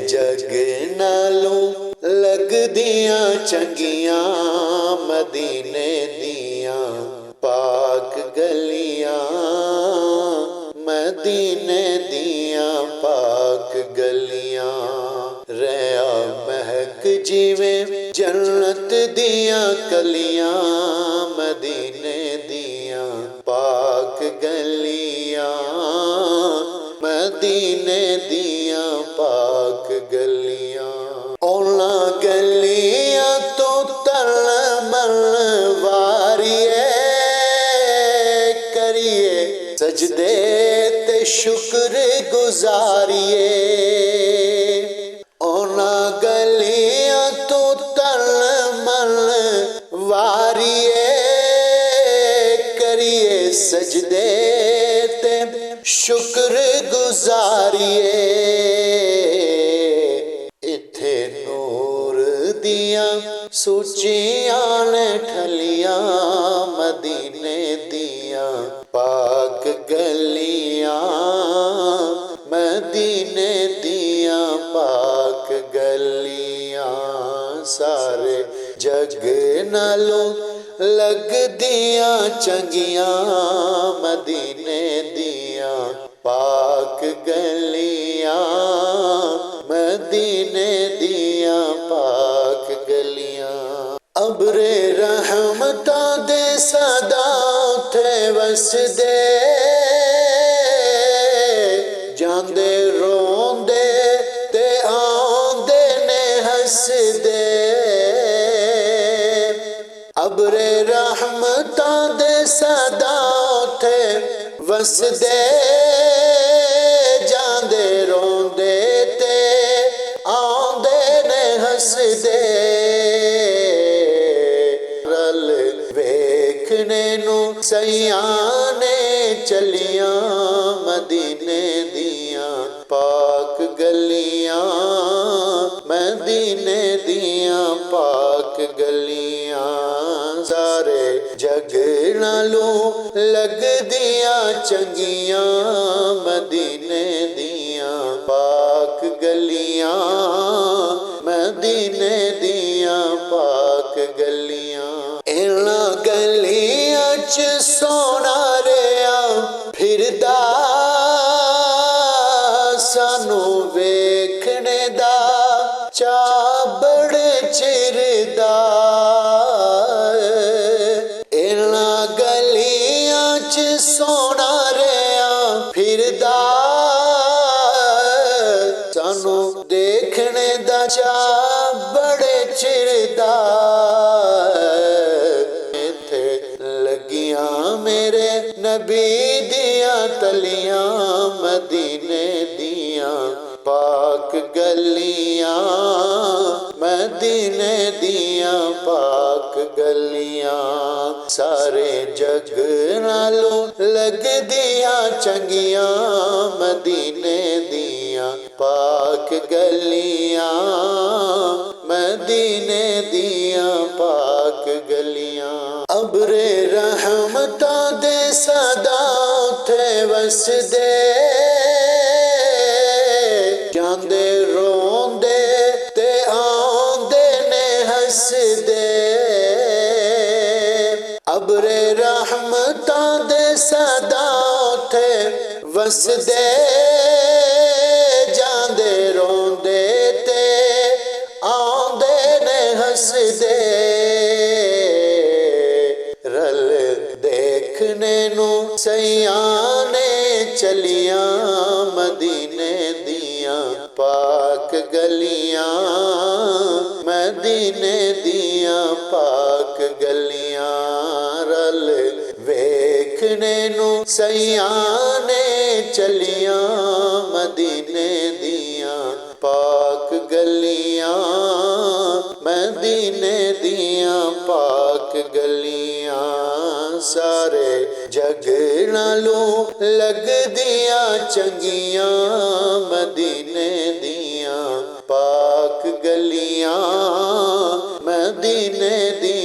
जग नालों लगदियां चंगियां मदीने दियां पाक गलियां, मदीने दियां पाक गलियां। रहा महक जिवें जन्नत दियां कलियां मदीने दियां पाक गलियां, मदीने दियां पाक गलियां। औना गलियां तो तलमल वारिए करिए सजदे ते शुक्र गुजारिए। औना गलियां तो तलमल वारिए करिए सजदे ते शुक्र गुजारिए। इत्थे नूर दियां सुचियां ने ठलियां मदीने दियां पाक गलियां, मदीने दियां पाक गलियां। सारे जग नालों लगदियां चंगियां मदीने दियां पाक गलियां, मदीने दियां पाक गलियां। अबरे रहमतां दे सदा उथे वसदे जांदे रोंदे ते आंदे ने हसदे। अबरे रहमतां दे सदा उथे वसदे जांदे रोंदे ते आंदे ने हसदे। रल वेखने नू सयाने चलियां मदीने दियां पाक गलियां, मदीने दियां पाक गलियां। सारे जग नालों लगदियां चंगियां मदीने दियां पाक गलियां, मदीने दियां पाक गलियां। इन्हां गलियां च सोना रेहा फिरदा सानू वेखने दा चा बड़े चिरदा। इन्हां गलियां च सोना रेहा फिरदा सानू देखने दा चा बड़े चिरदा। इत्थे लगियां मेरे नबी दियां तलियां मदीने दियां पाक गलियां, मदीने दियां पाक गलियां। सारे जग नालों लगदियां चंगियां मदीने दियां पाक गलियां, मदीने दियां पाक गलियां। अबरे रहमतां दे सदा उथे वसदे जांदे रोंदे ते आंदे ने हसदे। अबरे रहमतां दे सदा उथे वसदे जांदे रोंदे ते आंदे ने हसदे। रल देखने नू सयाने चलियां मदीने दियां पाक गलियां, मदीने दियां पाक गलियां। रल वेखने नू सयाने चलियां मदीने दियां पाक गलियां, मदीने दियां पाक गलियां। सारे जग नालों लगदियां चंगियां मदीने दियां पाक गलियां, मदीने दी